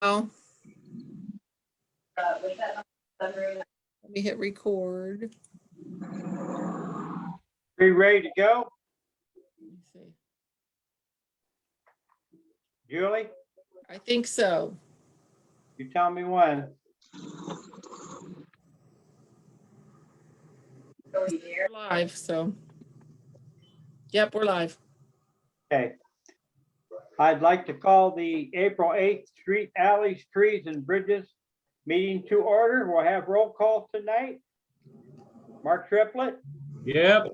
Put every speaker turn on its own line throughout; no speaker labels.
Oh. Let me hit record.
We ready to go?
Let me see.
Julie,
I think so.
you tell me when.
We're live, so. Yep, we're live.
Okay. I'd like to call the April 8th Street Alleys, Trees and Bridges meeting to order. We'll have roll call tonight. Mark Triplett,
Yep.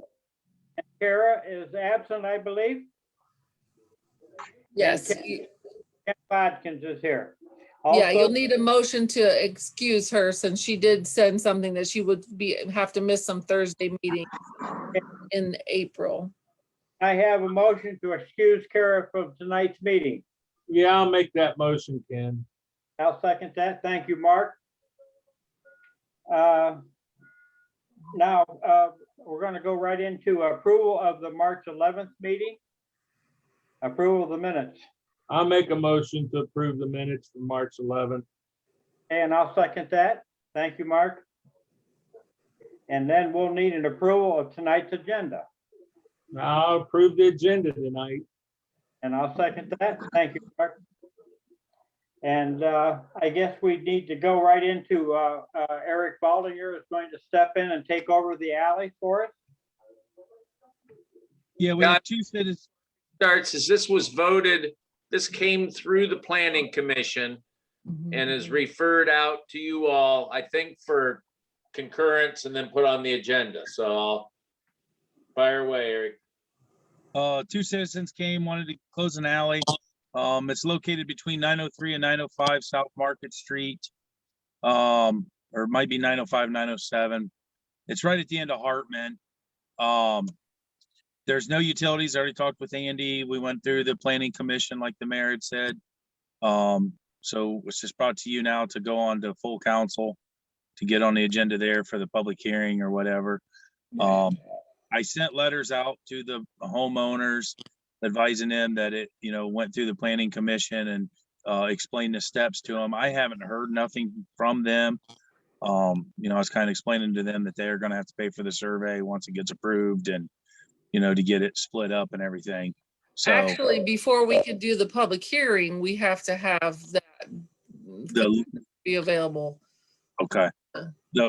Kara is absent, I believe.
Yes.
Ken Bodkins is here.
Yeah, you'll
Also,
need a motion to excuse her since she did send something that she would have to miss some Thursday meetings in April.
I have a motion to excuse Kara from tonight's meeting.
Yeah, I'll make that motion, Ken.
I'll second that. Thank you, Mark. Now, we're going to go right into approval of the March 11th meeting. Approval of the minutes.
I'll make a motion to approve the minutes from March 11th.
And I'll second that. Thank you, Mark. And then we'll need an approval of tonight's agenda.
I'll approve the agenda tonight.
And I'll second that. Thank you, Mark. And I guess we need to go right into Eric Baldinger is going to step in and take over the alley for us.
Yeah, we have two citizens.
Starts as this was voted, this came through the planning commission and is referred out to you all, I think, for concurrence and then put on the agenda. So I'll fire away, Eric.
Two citizens came, wanted to close an alley. It's located between 903 and 905 South Market Street. Or it might be 905, 907. It's right at the end of Hartman. There's no utilities. I already talked with Andy. We went through the planning commission, like the mayor had said. So it's just brought to you now to go on to full council to get on the agenda there for the public hearing or whatever. I sent letters out to the homeowners advising them that it, went through the planning commission and explained the steps to them. I haven't heard nothing from them. I was kind of explaining to them that they're going to have to pay for the survey once it gets approved and, to get it split up and everything. So
Actually, before we could do the public hearing, we have to have that be available.
Okay.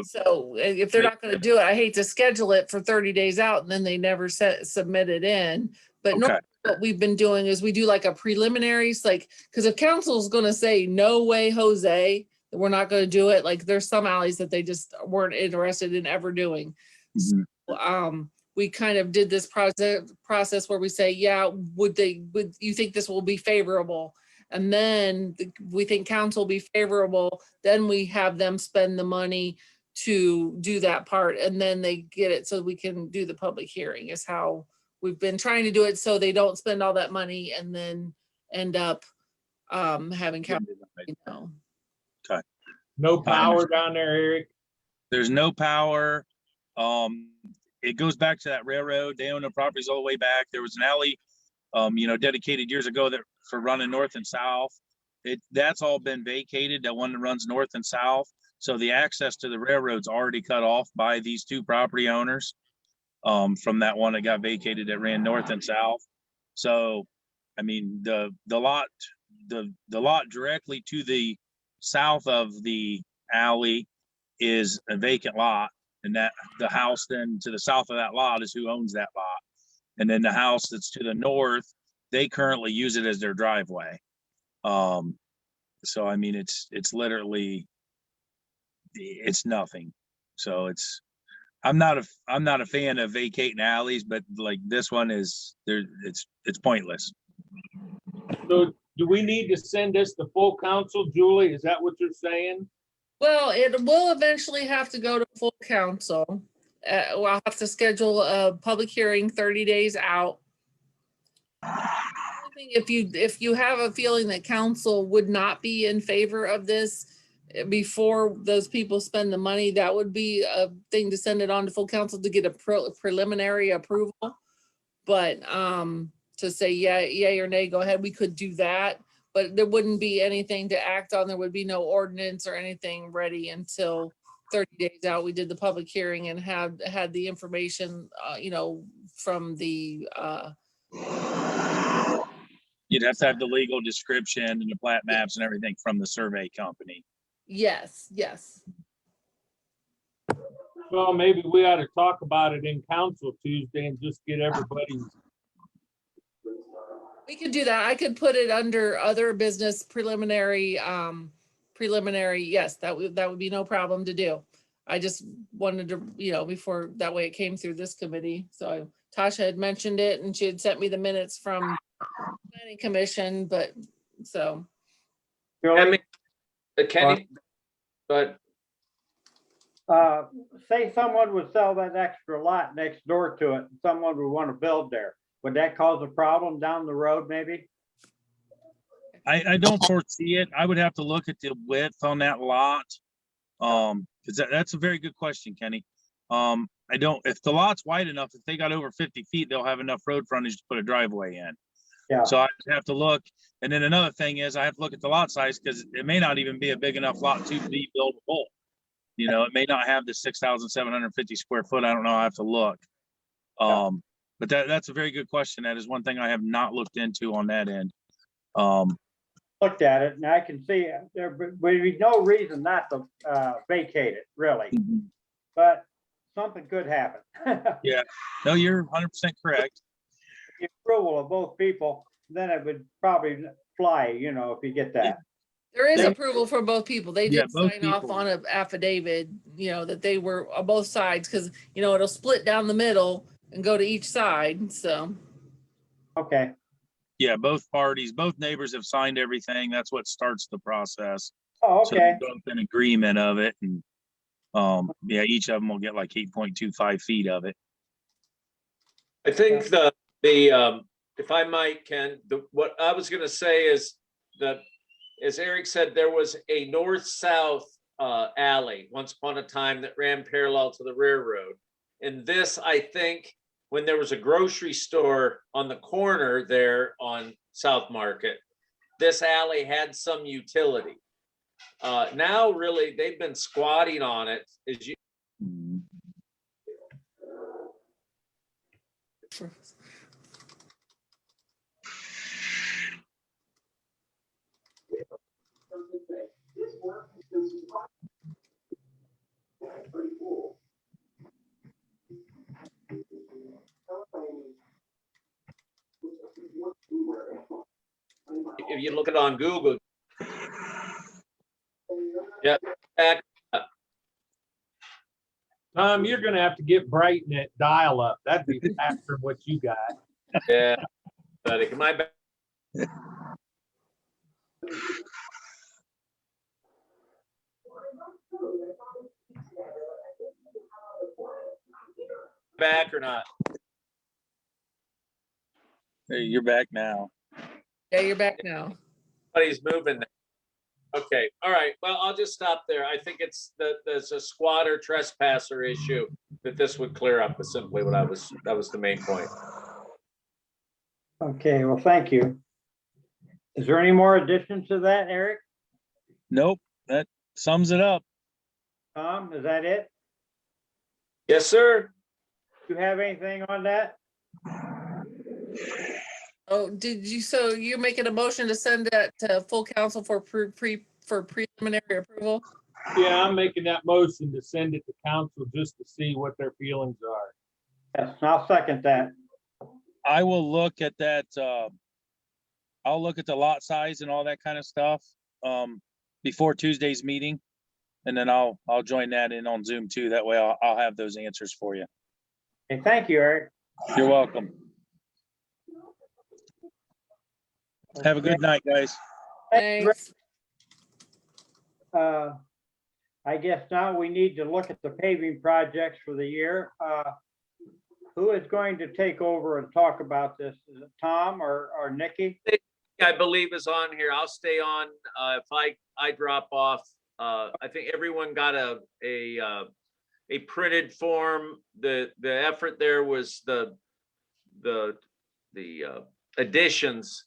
So if they're not going to do it, I hate to schedule it for 30 days out and then they never submit it in. But
Okay.
what we've been doing is we do like a preliminaries, like, because if council's going to say, no way, Jose, that we're not going to do it, like there's some alleys that they just weren't interested in ever doing.
Mhm.
So, we kind of did this process where we say, yeah, would you think this will be favorable? And then we think council will be favorable. Then we have them spend the money to do that part. And then they get it so we can do the public hearing is how we've been trying to do it. So they don't spend all that money and then end up having council,
Okay.
No power down there, Eric.
There's no power. It goes back to that railroad. They own the properties all the way back. There was an alley, dedicated years ago for running north and south. That's all been vacated. That one that runs north and south. So the access to the railroad's already cut off by these two property owners from that one that got vacated that ran north and south. So, I mean, the lot directly to the south of the alley is a vacant lot. And that the house then to the south of that lot is who owns that lot. And then the house that's to the north, they currently use it as their driveway. So, I mean, it's literally, it's nothing. So I'm not a fan of vacating alleys, but like this one is there, it's pointless.
So do we need to send this to full council, Julie? Is that what you're saying?
Well, it will eventually have to go to full council. We'll have to schedule a public hearing 30 days out. I think if you have a feeling that council would not be in favor of this before those people spend the money, that would be a thing to send it on to full council to get a preliminary approval. But to say yay or nay, go ahead, we could do that. but there wouldn't be anything to act on. There would be no ordinance or anything ready until 30 days out. We did the public hearing and had the information, from the,
You'd have to have the legal description and the plat maps and everything from the survey company.
yes.
Well, maybe we ought to talk about it in council Tuesday and just get everybody's.
We could do that. I could put it under other business preliminary, yes, that would be no problem to do. I just wanted to, before, that way it came through this committee. So Tasha had mentioned it and she had sent me the minutes from planning commission, but so.
Julie,
Kenny, but
say someone would sell that extra lot next door to it, and someone would want to build there. Would that cause a problem down the road, maybe?
I don't foresee it. I would have to look at the width on that lot. Cause that's a very good question, Kenny. If the lot's wide enough, if they got over 50 feet, they'll have enough road frontage to put a driveway in.
Yeah,
So I have to look. And then another thing is I have to look at the lot size because it may not even be a big enough lot to be buildable. It may not have the 6,750 square foot. I don't know. I have to look. But that's a very good question. That is one thing I have not looked into on that end.
looked at it and I can see there would be no reason not to vacate it, really. But something could happen.
No, you're 100% correct.
The approval of both people, then it would probably fly, if you get that.
There is
Yeah.
approval for both people. They
Yeah,
did
both
sign off
people.
on an affidavit, that they were on both sides, because, it'll split down the middle and go to each side, so.
Okay,
Yeah, both parties, both neighbors have signed everything. That's what starts the process.
oh,
So
okay,
they're both in agreement of it. And each of them will get like 8.25 feet of it.
I think if I might, Ken, what I was gonna say is that, as Eric said, there was a north-south alley once upon a time that ran parallel to the railroad. And this, I think, when there was a grocery store on the corner there on South Market, this alley had some utility. Now, really, they've been squatting on it. If you look it on Google. Yeah.
Tom, you're gonna have to get Brighton dial up. That'd be faster than what you got.
Yeah. But my back or not?
Hey, you're back now.
Yeah, you're back now.
Somebody's moving. Okay, all right. Well, I'll just stop there. I think there's a squatter trespasser issue that this would clear up, is simply what that was the main point.
okay, well, thank you. Is there any more additions to that, Eric?
Nope, that sums it up.
Tom, is that it?
Yes, sir.
Do you have anything on that?
Oh, so you're making a motion to send that to full council for preliminary approval?
Yeah, I'm making that motion to send it to council just to see what their feelings are.
Yes, I'll second that.
I will look at that. I'll look at the lot size and all that kind of stuff before Tuesday's meeting. And then I'll join that in on Zoom too. That way I'll have those answers for you.
Okay, thank you, Eric.
You're welcome. Have a good night, guys.
Thanks.
I guess now we need to look at the paving projects for the year. Who is going to take over and talk about this? Is it Tom or Nikki?
I believe is on here. I'll stay on. If I drop off, I think everyone got a printed form. The effort there was the additions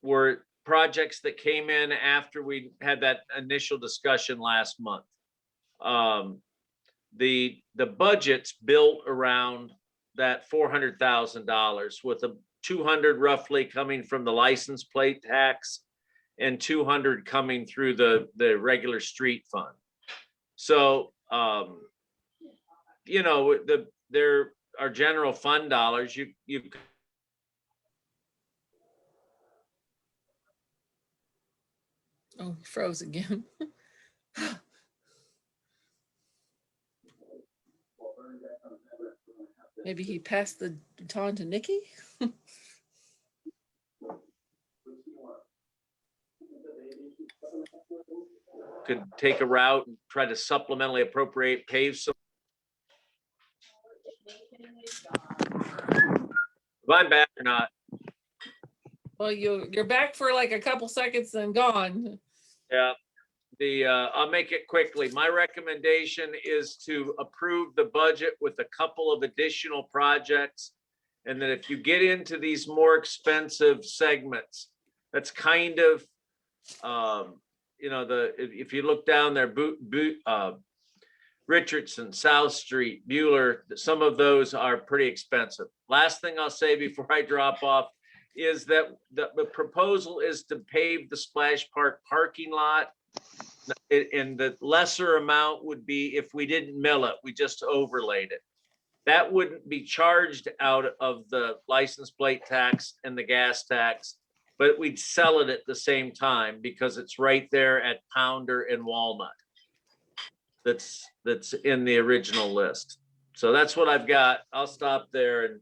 were projects that came in after we had that initial discussion last month. The budget's built around that $400,000 with a 200 roughly coming from the license plate tax and 200 coming through the regular street fund. So, you know, there are general fund dollars. You
Oh, he froze again. Maybe he passed the baton to Nikki?
could take a route and try to supplementally appropriate pave some. If I'm back or not,
Well, you're back for like a couple seconds and gone.
yeah. I'll make it quickly. My recommendation is to approve the budget with a couple of additional projects. And then if you get into these more expensive segments, that's kind of, you know, if you look down there, Richardson, South Street, Bueller, some of those are pretty expensive. Last thing I'll say before I drop off is that the proposal is to pave the Splash Park parking lot. And the lesser amount would be if we didn't mill it, we just overlaid it. That wouldn't be charged out of the license plate tax and the gas tax, but we'd sell it at the same time because it's right there at Pounder and Walnut. That's in the original list. So that's what I've got. I'll stop there and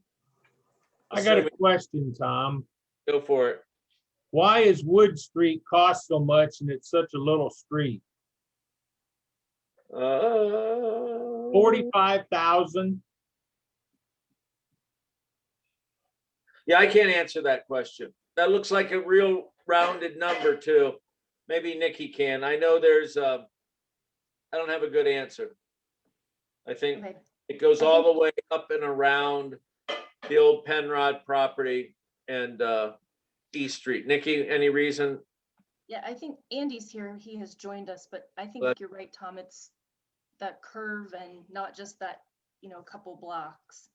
I got a question, Tom.
go for it.
Why is Wood Street cost so much and it's such a little street? 45,000.
Yeah, I can't answer that question. That looks like a real rounded number too. Maybe Nikki can. I know there's I don't have a good answer. I think
Okay.
it goes all the way up and around the old Penrod property and East Street. Nikki, any reason?
Yeah, I think Andy's here. He has joined us, but I think
But-
you're right, Tom. It's that curve and not just that, couple blocks.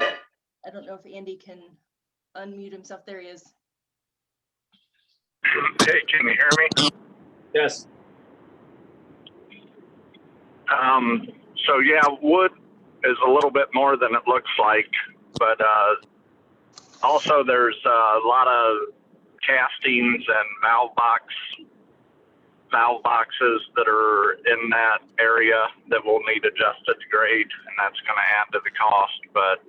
I don't know if Andy can unmute himself. There he is.
Hey, can you hear me?
Yes.
So yeah, wood is a little bit more than it looks like, but also there's a lot of castings and valve boxes that are in that area that will need adjusted grade, and that's going to add to the cost. But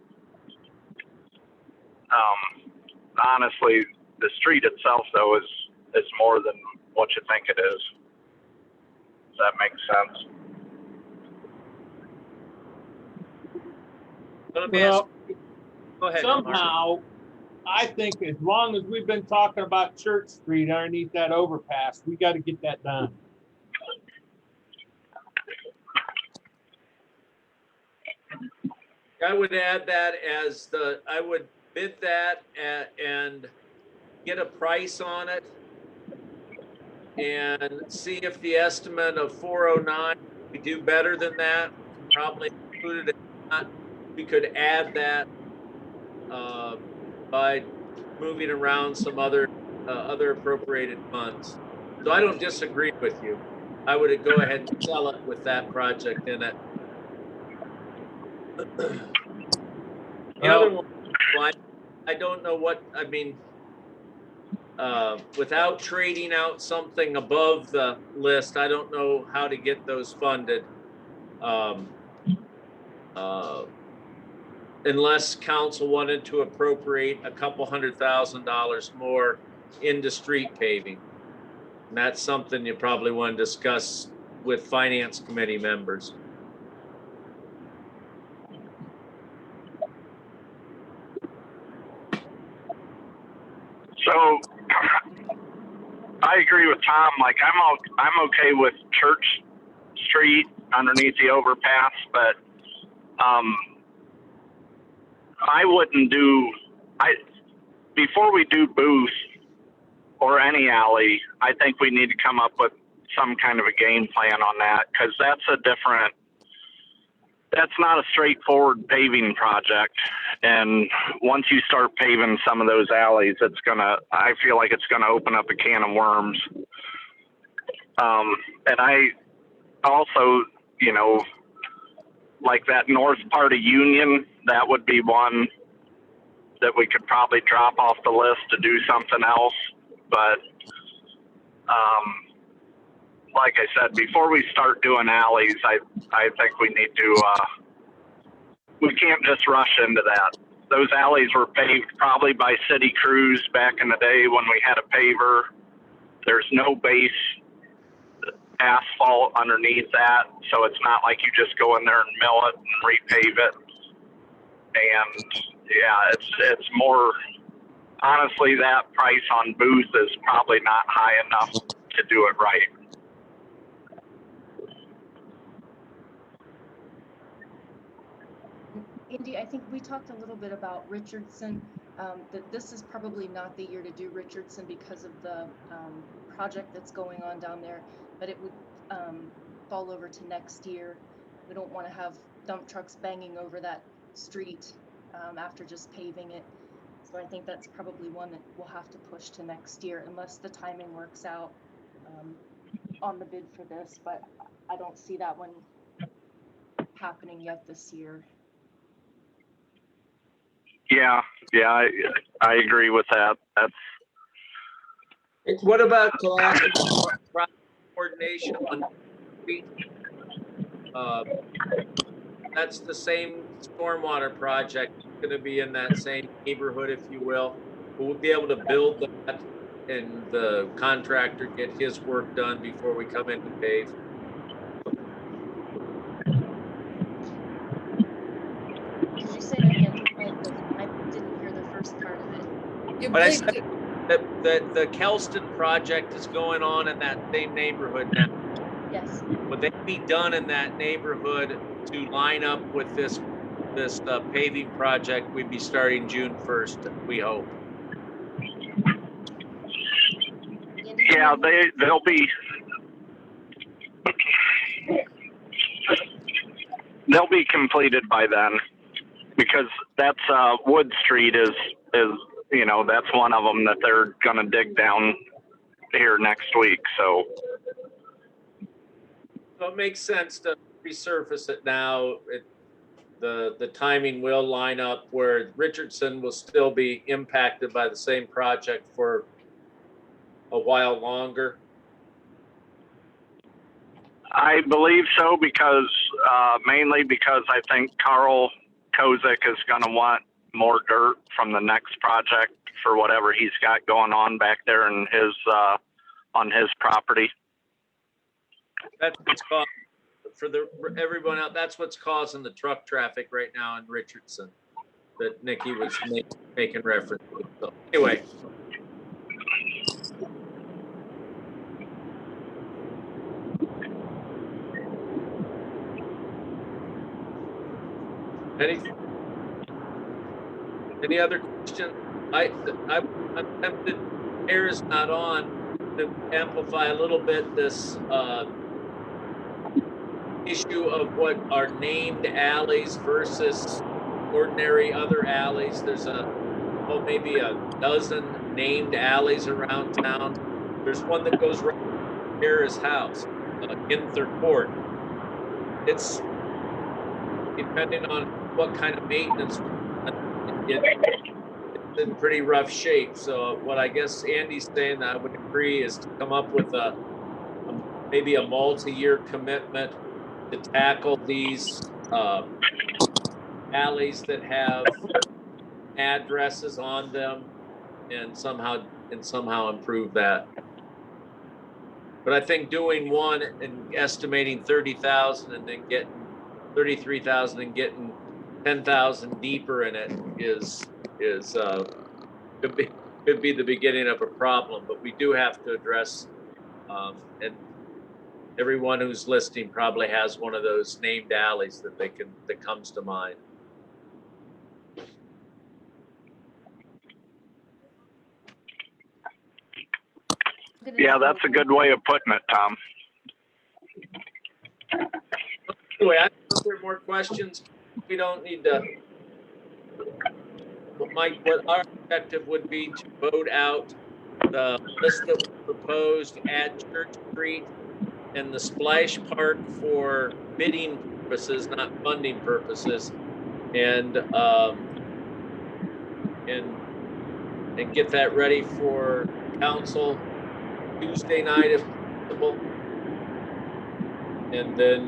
honestly, the street itself though is more than what you think it is. Does that make sense?
Let me ask,
Well,
go ahead. Mark.
somehow, I think as long as we've been talking about Church Street underneath that overpass, we got to get that done.
I would add that as I would bid that and get a price on it and see if the estimate of 409, we do better than that, probably include it. We could add that by moving around some other appropriated funds. So I don't disagree with you. I would go ahead and sell it with that project in it. The other one, well, I don't know what, I mean, without trading out something above the list, I don't know how to get those funded. Unless council wanted to appropriate a couple $100,000 more into street paving. And that's something you probably want to discuss with finance committee members.
So I agree with Tom. Like I'm okay with Church Street underneath the overpass, but I wouldn't do. Before we do Booth, or any alley, I think we need to come up with some kind of a game plan on that, because that's not a straightforward paving project. And once you start paving some of those alleys, I feel like it's gonna open up a can of worms. And I also, like that north part of Union, that would be one that we could probably drop off the list to do something else. But like I said, before we start doing alleys, I think we need to, we can't just rush into that. Those alleys were paved probably by city crews back in the day when we had a paver. There's no base asphalt underneath that, so it's not like you just go in there and mill it and repave it. And yeah, it's more, honestly, that price on Booth is probably not high enough to do it right.
Andy, I think we talked a little bit about Richardson, that this is probably not the year to do Richardson because of the project that's going on down there, but it would fall over to next year. We don't want to have dump trucks banging over that street after just paving it. So I think that's probably one that we'll have to push to next year unless the timing works out on the bid for this, but I don't see that one happening yet this year.
Yeah, I agree with that.
What about coordination on that's the same stormwater project, going to be in that same neighborhood, if you will. We'll be able to build that and the contractor get his work done before we come in to pave.
Could you say that again? I didn't hear the first part of it.
You
But I
believe-
said that the Kelston project is going on in that same neighborhood now.
Yes.
Would they be done in that neighborhood to line up with this paving project? We'd be starting June 1st, we hope.
Andy,
Yeah, they'll be completed by then, because that's Wood Street is that's one of them that they're gonna dig down here next week. So
it makes sense to resurface it now. The timing will line up where Richardson will still be impacted by the same project for a while longer.
I believe so, because mainly because I think Carl Kozik is gonna want more dirt from the next project for whatever he's got going on back there in his on his property.
That's what's causing, for everyone out, that's what's causing the truck traffic right now in Richardson that Nikki was making reference to. So anyway. Any other questions? I'm tempted, air is not on, to amplify a little bit this issue of what are named alleys versus ordinary other alleys. There's maybe a dozen named alleys around town. There's one that goes right to Harris House, Ginther Court. It's depending on what kind of maintenance, it's in pretty rough shape. So what I guess Andy's saying that I would agree is to come up with maybe a multi-year commitment to tackle these alleys that have addresses on them and somehow improve that. But I think doing one and estimating 30,000 and then getting 33,000 and getting 10,000 deeper in it could be the beginning of a problem. But we do have to address, and everyone who's listening probably has one of those named alleys that comes to mind.
gonna
Yeah,
do
that's a good way of putting it, Tom.
Anyway, I don't know if there are more questions. We don't need to. What our objective would be to vote out the list that was proposed at Church Street and the splash park for bidding purposes, not funding purposes. And get that ready for council Tuesday night if possible. And then,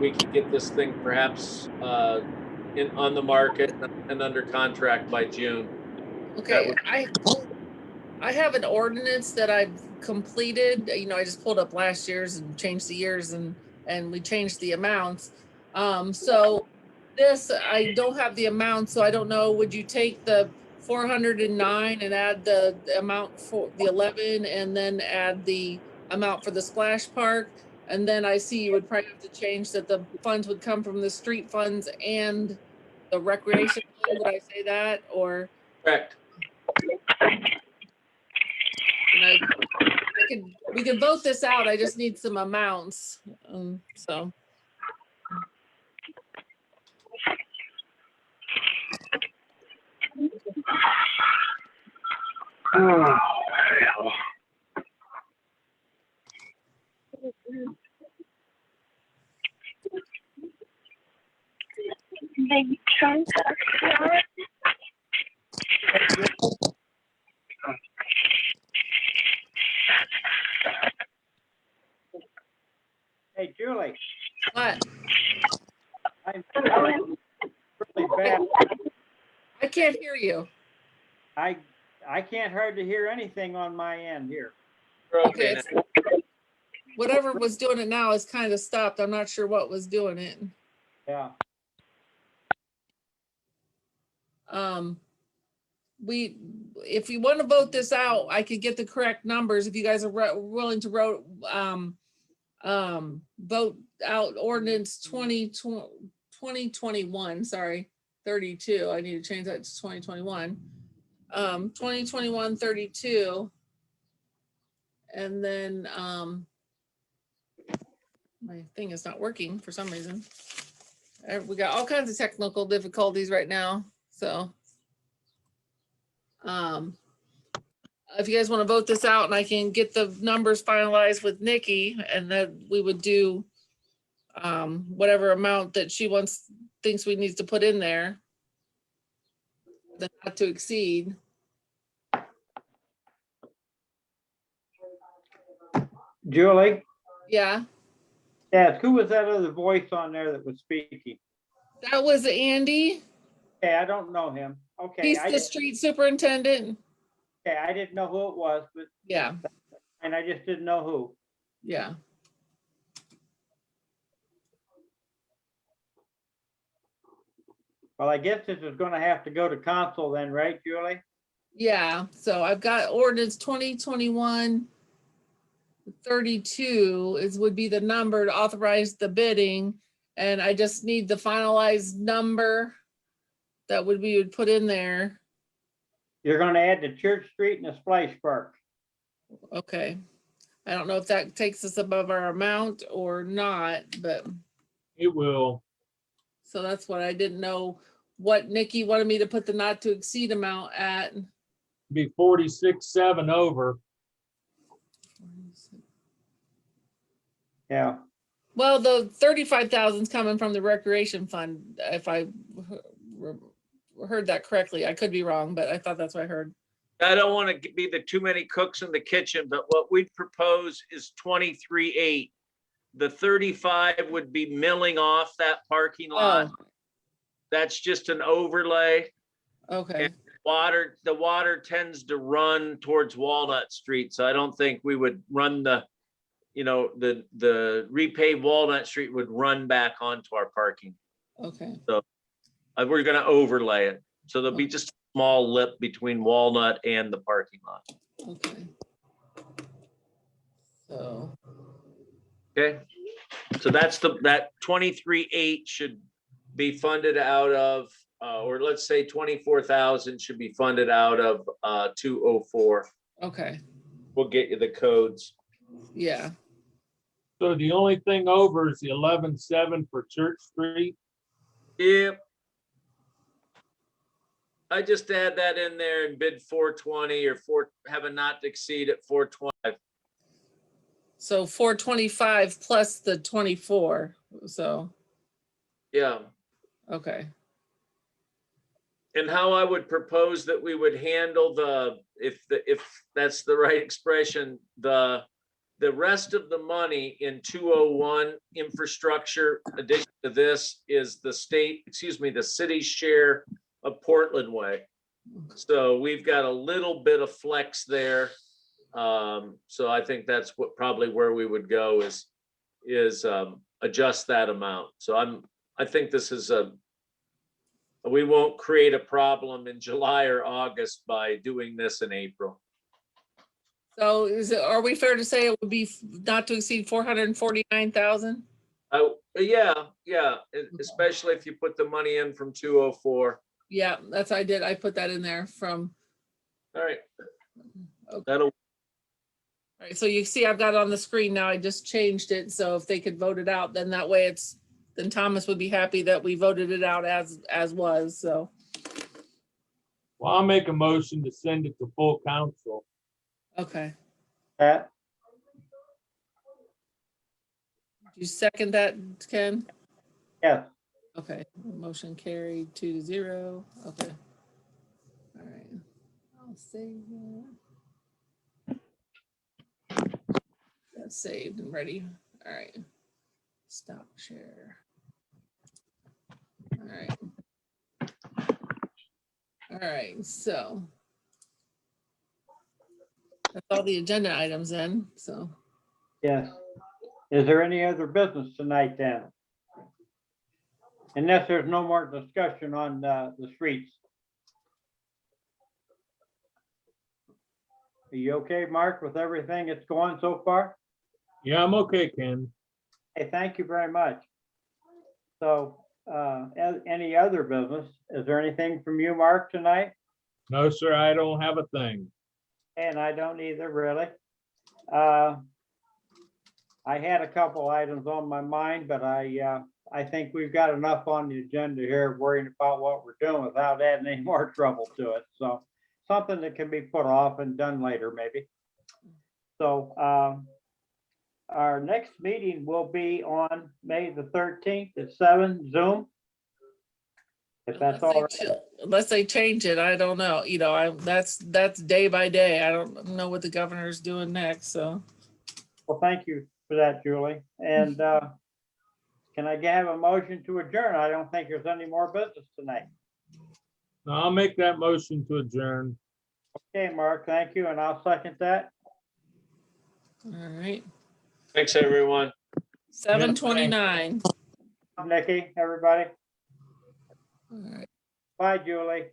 we could get this thing perhaps on the market and under contract by June.
Okay,
would-
I have an ordinance that I've completed. I just pulled up last year's and changed the years and we changed the amounts. So this, I don't have the amount, so I don't know, would you take the 409 and add the amount for the 11 and then add the amount for the splash park? And then I see you would probably have to change that the funds would come from the street funds and the recreation fund. Would I say that? Or
Correct.
we could vote this out. I just need some amounts. So.
Oh, hell.
Big chunk of
Hey, Julie,
What?
I'm really bad.
I can't hear you.
I can't hardly hear anything on my end here.
Okay, it's, whatever was doing it now is kind of stopped. I'm not sure what was doing it.
Yeah.
If you want to vote this out, I could get the correct numbers. If you guys are willing to vote out ordinance 2021, sorry, 32. I need to change that to 2021. 2021 32. And then my thing is not working for some reason. We got all kinds of technical difficulties right now. So if you guys want to vote this out and I can get the numbers finalized with Nikki, and then we would do whatever amount that she thinks we need to put in there, the not to exceed.
Julie,
Yeah,
yes, who was that other voice on there that was speaking?
that was Andy.
Okay, I don't know him. Okay,
He's the street superintendent.
okay, I didn't know who it was, but,
Yeah,
and I just didn't know who.
yeah.
Well, I guess this is gonna have to go to council then, right, Julie?
Yeah, so I've got ordinance 2021 32 would be the number to authorize the bidding. And I just need the finalized number that would be put in there.
You're gonna add the Church Street and the Splash Park.
Okay. I don't know if that takes us above our amount or not, but
It will.
so that's what I didn't know, what Nikki wanted me to put the not to exceed amount at.
Be 46.7 over.
Yeah,
Well, the 35,000 is coming from the recreation fund, if I heard that correctly. I could be wrong, but I thought that's what I heard.
I don't want to be the too many cooks in the kitchen, but what we'd propose is 23.8. The 35 would be milling off that parking lot. That's just an overlay.
Okay,
The water tends to run towards Walnut Street, so I don't think we would run the repaved Walnut Street would run back onto our parking.
okay,
We're gonna overlay it, so there'll be just a small lip between Walnut and the parking lot.
okay. So,
Okay, so that 23.8 should be funded out of or let's say 24,000 should be funded out of 204.
Okay,
We'll get you the codes.
yeah.
So the only thing over is the 11.7 for Church Street.
Yep. I just add that in there and bid 420 or have a not to exceed at 420.
So 425 plus the 24, so,
Yeah.
okay,
And how I would propose that we would handle if that's the right expression, the rest of the money in 201 infrastructure addition to this is the city's share of Portland Way. So we've got a little bit of flex there. So I think that's probably where we would go is adjust that amount. So I think this is we won't create a problem in July or August by doing this in April.
so are we fair to say it would be not to exceed 449,000?
Yeah, especially if you put the money in from 204.
Yeah, I put that in there from,
All right.
Okay.
That'll,
all right, so you see I've got it on the screen now, I just changed it, so if they could vote it out, then that way then Thomas would be happy that we voted it out as was, so.
Well, I'll make a motion to send it to full council.
Okay,
Pat,
you second that, Ken?
yes,
Okay, motion carried 2-0, okay. All right, I'll save that. That's saved and ready, all right. Stop share. All right. All right, so. That's all the agenda items in, so.
yes. Is there any other business tonight then? Unless there's no more discussion on the streets. Are you okay, Mark, with everything that's going so far?
Yeah, I'm okay, Ken.
Hey, thank you very much. So, any other business? Is there anything from you, Mark, tonight?
No, sir, I don't have a thing.
And I don't either, really. I had a couple items on my mind, but I think we've got enough on the agenda here worrying about what we're doing without adding any more trouble to it. So something that can be put off and done later, maybe. So our next meeting will be on May the 13th at 7 Zoom. If that's all right.
Unless they change it, I don't know, that's day by day. I don't know what the governor's doing next, so.
Well, thank you for that, Julie. And can I have a motion to adjourn? I don't think there's any more business tonight.
No, I'll make that motion to adjourn.
Okay, Mark, thank you, and I'll second that.
All right,
thanks, everyone.
7:29.
Nikki, everybody.
All right.
Bye, Julie.